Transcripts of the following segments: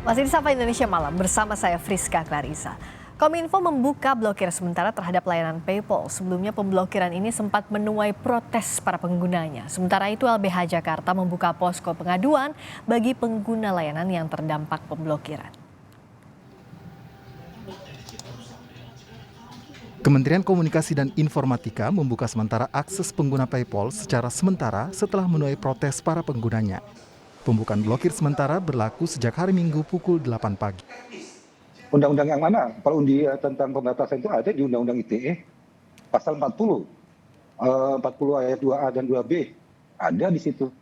Masih di Sapa Indonesia Malam bersama saya Friska Clarissa. Kominfo membuka blokir sementara terhadap layanan PayPal. Sebelumnya pemblokiran ini sempat menuai protes para penggunanya. Sementara itu LBH Jakarta membuka posko pengaduan bagi pengguna layanan yang terdampak pemblokiran. Kementerian Komunikasi dan Informatika membuka sementara akses pengguna PayPal secara sementara setelah menuai protes para penggunanya. Pembukaan blokir sementara berlaku sejak hari Minggu pukul 8 pagi. Undang-undang yang mana? Kalau tentang pembatasan itu ada di Undang-Undang ITE, pasal 40 ayat 2A dan 2B, ada di situ.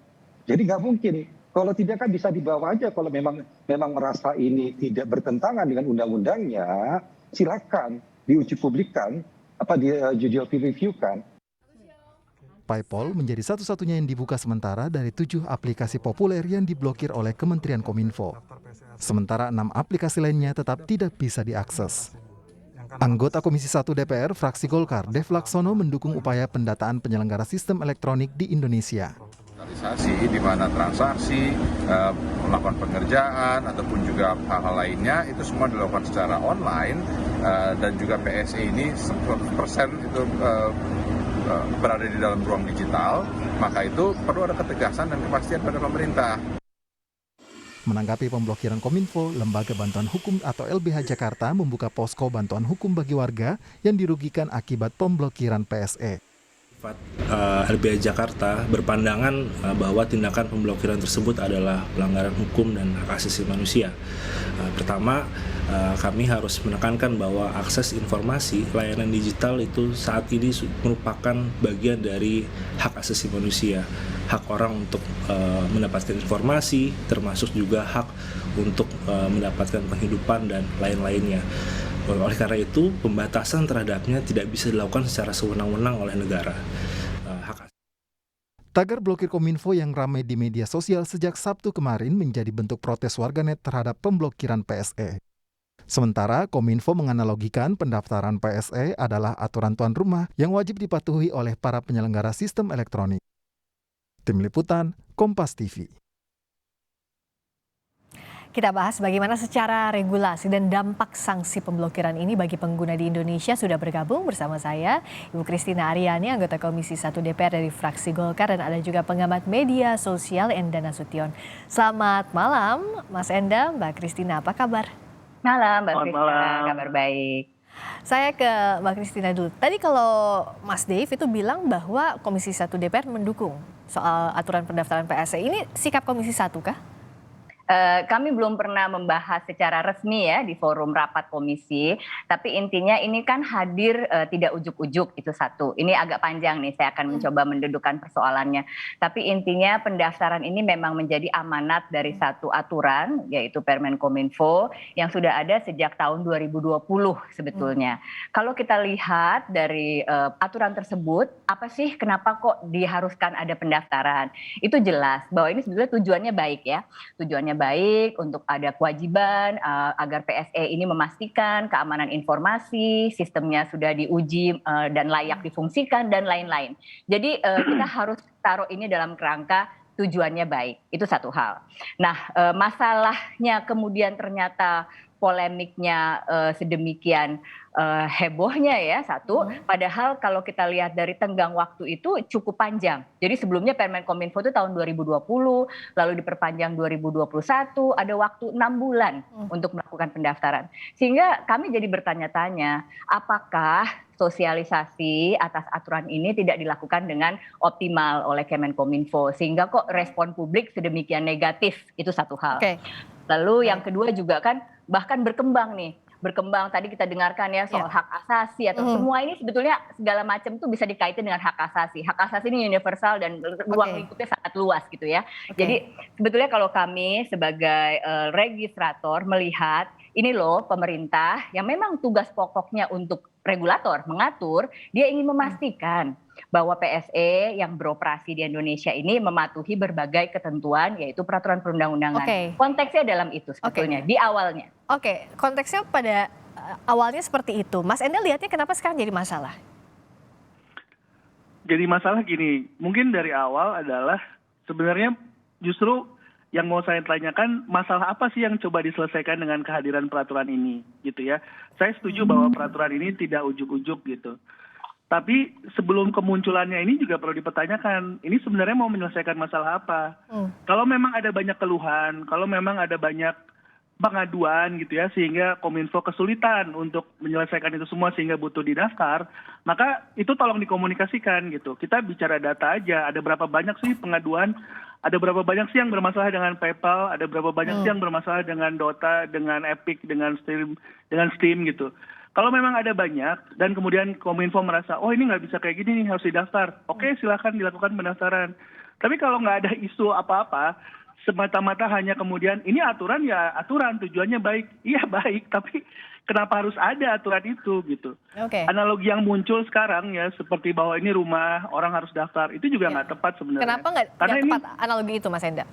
Jadi nggak mungkin. Kalau tidak kan bisa dibawa aja. Kalau memang merasa ini tidak bertentangan dengan undang-undangnya, silakan diuji publikkan, di judicial review kan. PayPal menjadi satu-satunya yang dibuka sementara dari 7 aplikasi populer yang diblokir oleh Kementerian Kominfo. Sementara 6 aplikasi lainnya tetap tidak bisa diakses. Anggota Komisi 1 DPR fraksi Golkar, Dev Laksono mendukung upaya pendataan penyelenggara sistem elektronik di Indonesia. Di mana transaksi, melakukan pengerjaan ataupun juga hal-hal lainnya itu semua dilakukan secara online dan juga PSE ini 100% itu berada di dalam ruang digital, maka itu perlu ada ketegasan dan kepastian pada pemerintah. Menanggapi pemblokiran Kominfo, Lembaga Bantuan Hukum atau LBH Jakarta membuka posko bantuan hukum bagi warga yang dirugikan akibat pemblokiran PSE. LBH Jakarta berpandangan bahwa tindakan pemblokiran tersebut adalah pelanggaran hukum dan hak asasi manusia. Pertama, kami harus menekankan bahwa akses informasi layanan digital itu saat ini merupakan bagian dari hak asasi manusia, hak orang untuk mendapatkan informasi, termasuk juga hak untuk mendapatkan penghidupan dan lain-lainnya. Oleh karena itu, pembatasan terhadapnya tidak bisa dilakukan secara sewenang-wenang oleh negara. Tagar blokir Kominfo yang ramai di media sosial sejak Sabtu kemarin menjadi bentuk protes warganet terhadap pemblokiran PSE. Sementara Kominfo menganalogikan pendaftaran PSE adalah aturan tuan rumah yang wajib dipatuhi oleh para penyelenggara sistem elektronik. Tim Liputan, Kompas TV. Kita bahas bagaimana secara regulasi dan dampak sanksi pemblokiran ini bagi pengguna di Indonesia. Sudah bergabung bersama saya Ibu Christina Aryani, anggota Komisi 1 DPR dari fraksi Golkar, dan ada juga pengamat media sosial Enda Nasution. Selamat malam Mas Enda, Mbak Christina, apa kabar? Malam Mbak Christina, kabar baik. Saya ke Mbak Christina dulu. Tadi kalau Mas Dave itu bilang bahwa Komisi 1 DPR mendukung soal aturan pendaftaran PSE. Ini sikap Komisi 1 kah? Kami belum pernah membahas secara resmi ya di forum rapat komisi, tapi intinya ini kan hadir tidak ujuk-ujuk, itu satu. Ini agak panjang nih, saya akan mencoba mendudukkan persoalannya. Tapi intinya pendaftaran ini memang menjadi amanat dari satu aturan, yaitu Permen Kominfo, yang sudah ada sejak tahun 2020 sebetulnya. Kalau kita lihat dari aturan tersebut, apa sih kenapa kok diharuskan ada pendaftaran? Itu jelas bahwa ini sebetulnya tujuannya baik ya, tujuannya baik untuk ada kewajiban agar PSE ini memastikan keamanan informasi, sistemnya sudah diuji dan layak difungsikan dan lain-lain. Jadi kita harus taruh ini dalam kerangka tujuannya baik, itu satu hal. Nah, masalahnya kemudian ternyata polemiknya sedemikian hebohnya ya satu, padahal kalau kita lihat dari tenggang waktu itu cukup panjang. Jadi sebelumnya Permen Kominfo itu tahun 2020, lalu diperpanjang 2021, ada waktu 6 bulan untuk melakukan pendaftaran. Sehingga kami jadi bertanya-tanya, apakah sosialisasi atas aturan ini tidak dilakukan dengan optimal oleh Kemenkominfo, sehingga kok respon publik sedemikian negatif, itu satu hal. Lalu yang kedua juga kan bahkan berkembang tadi kita dengarkan ya soal hak asasi atau semua ini sebetulnya segala macam tuh bisa dikaitkan dengan hak asasi. Hak asasi ini universal dan ruang lingkupnya sangat luas gitu ya. Jadi sebetulnya kalau kami sebagai registrator melihat ini loh pemerintah yang memang tugas pokoknya untuk regulator mengatur, dia ingin memastikan bahwa PSE yang beroperasi di Indonesia ini mematuhi berbagai ketentuan yaitu peraturan perundang-undangan. Konteksnya dalam itu sebetulnya di awalnya. Konteksnya pada awalnya seperti itu. Mas Enda lihatnya kenapa sekarang jadi masalah? Jadi masalah gini, mungkin dari awal adalah sebenarnya justru yang mau saya tanyakan, masalah apa sih yang coba diselesaikan dengan kehadiran peraturan ini, gitu ya. Saya setuju bahwa peraturan ini tidak ujuk-ujuk gitu. Tapi sebelum kemunculannya ini juga perlu dipertanyakan, ini sebenarnya mau menyelesaikan masalah apa? Kalau memang ada banyak keluhan, kalau memang ada banyak pengaduan gitu ya, sehingga Kominfo kesulitan untuk menyelesaikan itu semua sehingga butuh didaftar, maka itu tolong dikomunikasikan gitu. Kita bicara data aja, ada berapa banyak sih pengaduan, ada berapa banyak sih yang bermasalah dengan PayPal, ada berapa banyak sih yang bermasalah dengan Dota, dengan Epic, dengan Steam gitu. Kalau memang ada banyak dan kemudian Kominfo merasa, oh ini nggak bisa kayak gini nih, harus didaftar. Oke, silakan dilakukan pendaftaran. Tapi kalau nggak ada isu apa-apa, semata-mata hanya kemudian ini aturan ya aturan, tujuannya baik. Iya baik, tapi kenapa harus ada aturan itu gitu. Oke. Analogi yang muncul sekarang ya seperti bahwa ini rumah, orang harus daftar, itu juga nggak tepat sebenarnya. Kenapa nggak tepat analogi itu, Mas Enda?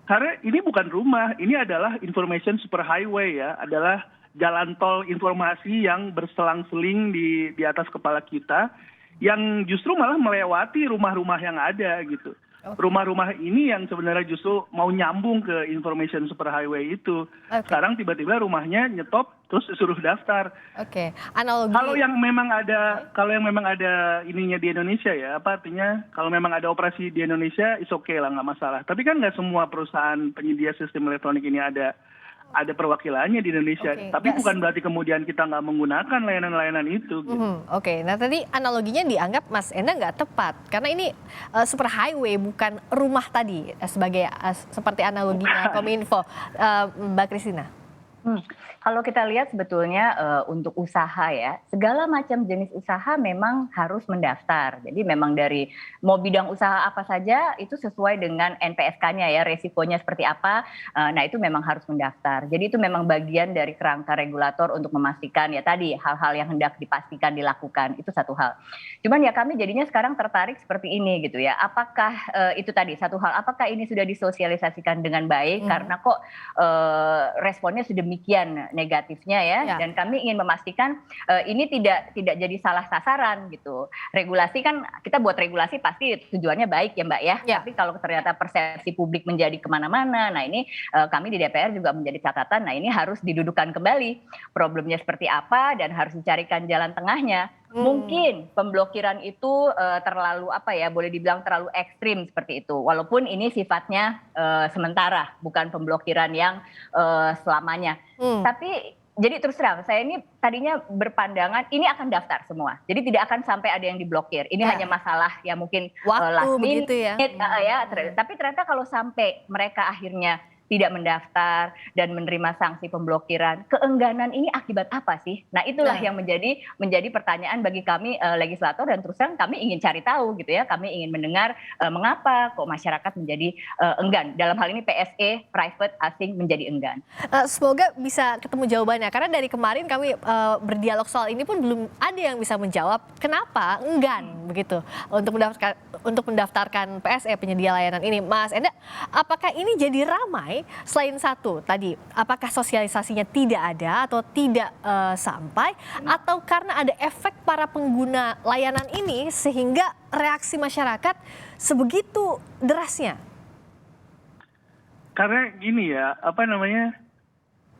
Karena ini bukan rumah, ini adalah information superhighway ya, adalah jalan tol informasi yang berselang-seling di atas kepala kita, yang justru malah melewati rumah-rumah yang ada gitu. Rumah-rumah ini yang sebenarnya justru mau nyambung ke information superhighway itu. Sekarang tiba-tiba rumahnya nyetop terus disuruh daftar. Oke. Analogi. Kalau yang memang ada ininya di Indonesia ya, apa artinya kalau memang ada operasi di Indonesia is okay lah, nggak masalah. Tapi kan nggak semua perusahaan penyedia sistem elektronik ini ada perwakilannya di Indonesia. Tapi bukan berarti kemudian kita nggak menggunakan layanan-layanan itu. Gitu. Oke, nah tadi analoginya dianggap Mas Enda nggak tepat karena ini super highway bukan rumah tadi sebagai seperti analoginya Kominfo. Mbak Christina. Kalau kita lihat sebetulnya untuk usaha ya, segala macam jenis usaha memang harus mendaftar. Jadi memang dari mau bidang usaha apa saja itu sesuai dengan NPSK-nya ya, resikonya seperti apa. Nah itu memang harus mendaftar. Jadi itu memang bagian dari kerangka regulator untuk memastikan ya tadi hal-hal yang hendak dipastikan dilakukan, itu satu hal. Cuman ya kami jadinya sekarang tertarik seperti ini gitu ya. Apakah itu tadi satu hal, apakah ini sudah disosialisasikan dengan baik? Karena kok responnya sedemikian negatifnya ya. Dan kami ingin memastikan ini tidak jadi salah sasaran gitu. Regulasi kan kita buat regulasi pasti tujuannya baik ya Mbak ya. Tapi kalau ternyata persepsi publik menjadi kemana-mana, nah ini kami di DPR juga menjadi catatan. Nah ini harus didudukan kembali problemnya seperti apa dan harus dicarikan jalan tengahnya. Mungkin pemblokiran itu terlalu boleh dibilang terlalu ekstrim seperti itu. Walaupun ini sifatnya sementara, bukan pemblokiran yang selamanya. Tapi jadi terus terang, saya ini tadinya berpandangan ini akan daftar semua. Jadi tidak akan sampai ada yang diblokir. Ini hanya masalah ya mungkin last minute ya. Tapi ternyata kalau sampai mereka akhirnya tidak mendaftar dan menerima sanksi pemblokiran, keengganan ini akibat apa sih? Nah itulah yang menjadi pertanyaan bagi kami legislator dan terus terang kami ingin cari tahu gitu ya. Kami ingin mendengar mengapa kok masyarakat menjadi enggan. Dalam hal ini PSE, private, asing menjadi enggan. Semoga bisa ketemu jawabannya karena dari kemarin kami berdialog soal ini pun belum ada yang bisa menjawab kenapa enggan begitu untuk mendaftarkan PSE penyedia layanan ini. Mas Enda, apakah ini jadi ramai? Selain satu tadi, apakah sosialisasinya tidak ada atau tidak sampai atau karena ada efek para pengguna layanan ini sehingga reaksi masyarakat sebegitu derasnya? Karena gini ya,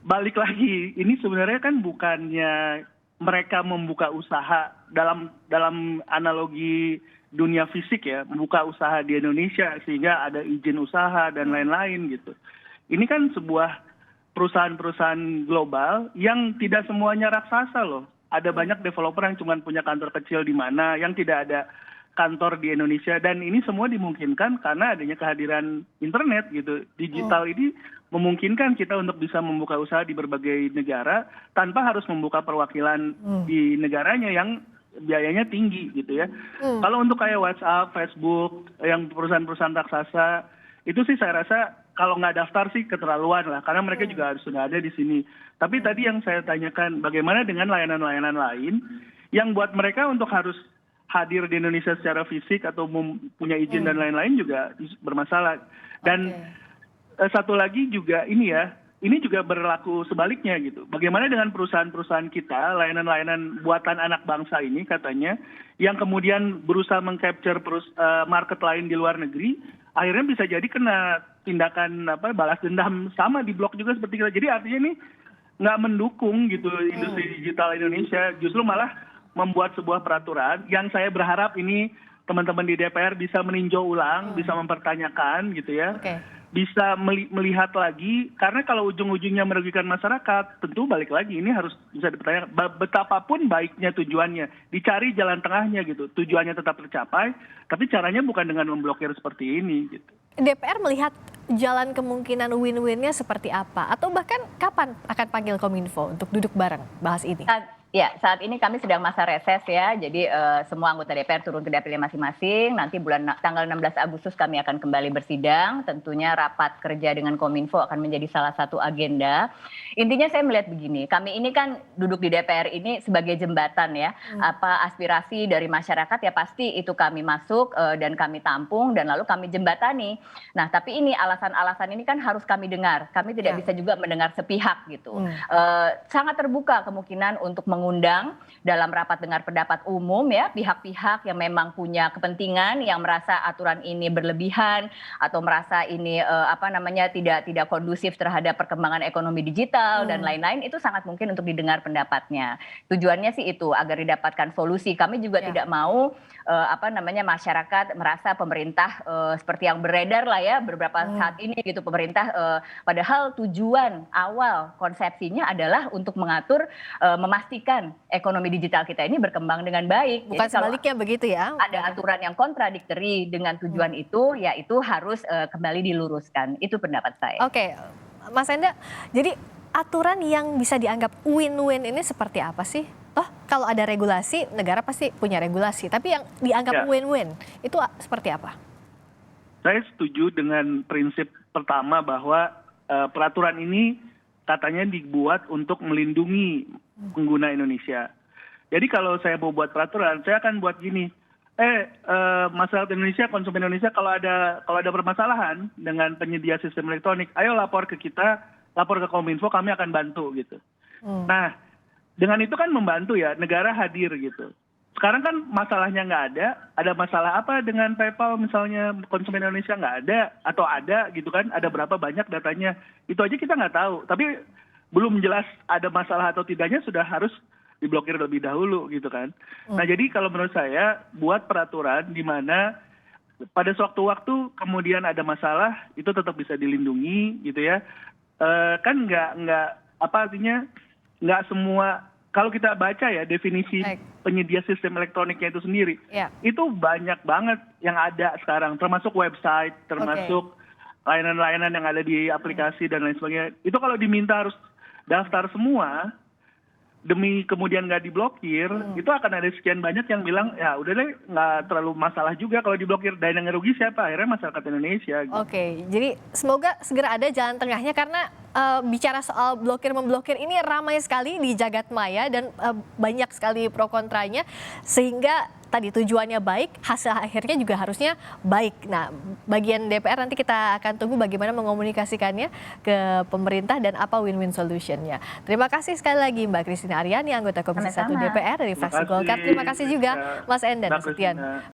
balik lagi, ini sebenarnya kan bukannya mereka membuka usaha dalam analogi dunia fisik ya, membuka usaha di Indonesia sehingga ada izin usaha dan lain-lain gitu. Ini kan sebuah perusahaan-perusahaan global yang tidak semuanya raksasa loh. Ada banyak developer yang cuma punya kantor kecil di mana, yang tidak ada kantor di Indonesia. Dan ini semua dimungkinkan karena adanya kehadiran internet gitu. Digital ini memungkinkan kita untuk bisa membuka usaha di berbagai negara tanpa harus membuka perwakilan di negaranya yang biayanya tinggi gitu ya. Kalau untuk kayak WhatsApp, Facebook, yang perusahaan-perusahaan raksasa, itu sih saya rasa kalau nggak daftar sih keterlaluan lah, karena mereka juga harus sudah ada di sini. Tapi tadi yang saya tanyakan, bagaimana dengan layanan-layanan lain yang buat mereka untuk harus hadir di Indonesia secara fisik atau punya izin dan lain-lain juga bermasalah. Dan satu lagi juga ini juga berlaku sebaliknya gitu. Bagaimana dengan perusahaan-perusahaan kita, layanan-layanan buatan anak bangsa ini katanya, yang kemudian berusaha meng-capture market lain di luar negeri, akhirnya bisa jadi kena tindakan balas dendam sama diblok juga seperti kita. Jadi artinya ini nggak mendukung gitu industri digital Indonesia, justru malah membuat sebuah peraturan yang saya berharap ini teman-teman di DPR bisa meninjau ulang, bisa mempertanyakan gitu ya. Bisa melihat lagi, karena kalau ujung-ujungnya merugikan masyarakat, tentu balik lagi ini harus bisa dipertanyakan betapapun baiknya tujuannya, dicari jalan tengahnya gitu, tujuannya tetap tercapai, tapi caranya bukan dengan memblokir seperti ini gitu. DPR melihat jalan kemungkinan win-winnya seperti apa, atau bahkan kapan akan panggil Kominfo untuk duduk bareng bahas ini? Saat ini kami sedang masa reses ya, jadi semua anggota DPR turun ke dapilnya masing-masing. Nanti tanggal 16 Agustus kami akan kembali bersidang. Tentunya rapat kerja dengan Kominfo akan menjadi salah satu agenda. Intinya saya melihat begini, kami ini kan duduk di DPR ini sebagai jembatan ya. Apa aspirasi dari masyarakat ya pasti itu kami masuk dan kami tampung dan lalu kami jembatani. Nah tapi ini alasan-alasan ini kan harus kami dengar. Kami tidak bisa juga mendengar sepihak gitu. Sangat terbuka kemungkinan untuk mengundang dalam rapat dengar pendapat umum ya pihak-pihak yang memang punya kepentingan, yang merasa aturan ini berlebihan atau merasa ini tidak kondusif terhadap perkembangan ekonomi digital dan lain-lain, itu sangat mungkin untuk didengar pendapatnya. Tujuannya sih itu agar didapatkan solusi. Kami juga tidak mau masyarakat merasa pemerintah seperti yang beredar lah ya beberapa saat ini gitu, pemerintah padahal tujuan awal konsepsinya adalah untuk mengatur memastikan ekonomi digital kita ini berkembang dengan baik. Bukan jadi sebaliknya begitu ya? Ada aturan yang kontradiktori dengan tujuan itu, ya itu harus kembali diluruskan. Itu pendapat saya. Oke, Mas Enda, jadi aturan yang bisa dianggap win-win ini seperti apa sih? Toh kalau ada regulasi, negara pasti punya regulasi. Tapi yang dianggap win-win itu seperti apa? Saya setuju dengan prinsip pertama bahwa peraturan ini katanya dibuat untuk melindungi pengguna Indonesia. Jadi kalau saya mau buat peraturan, saya akan buat gini. Masyarakat Indonesia, konsumen Indonesia kalau ada permasalahan dengan penyedia sistem elektronik, ayo lapor ke kita, lapor ke Kominfo, kami akan bantu gitu. Nah, dengan itu kan membantu ya, negara hadir gitu. Sekarang kan masalahnya nggak ada masalah apa dengan PayPal misalnya, konsumen Indonesia nggak ada, atau ada gitu kan, ada berapa banyak datanya, itu aja kita nggak tahu. Tapi belum jelas ada masalah atau tidaknya sudah harus diblokir lebih dahulu gitu kan. Nah jadi kalau menurut saya buat peraturan di mana pada sewaktu-waktu kemudian ada masalah itu tetap bisa dilindungi gitu ya. Kan nggak semua, kalau kita baca ya definisi penyedia sistem elektroniknya itu sendiri, itu banyak banget yang ada sekarang, termasuk website, termasuk layanan-layanan yang ada di aplikasi dan lain sebagainya. Itu kalau diminta harus daftar semua, demi kemudian nggak diblokir, itu akan ada sekian banyak yang bilang, ya udah deh nggak terlalu masalah juga kalau diblokir, dan yang ngerugi siapa? Akhirnya masyarakat Indonesia. Gitu. Oke, jadi semoga segera ada jalan tengahnya, karena bicara soal blokir-memblokir ini ramai sekali di jagat maya dan banyak sekali pro kontranya, sehingga tadi tujuannya baik, hasil akhirnya juga harusnya baik. Nah, bagian DPR nanti kita akan tunggu bagaimana mengomunikasikannya ke pemerintah dan apa win-win solutionnya. Terima kasih sekali lagi Mbak Christina Aryani, anggota Komisi 1 DPR dari fraksi Golkar. Terima kasih juga Mas Enda Nasution.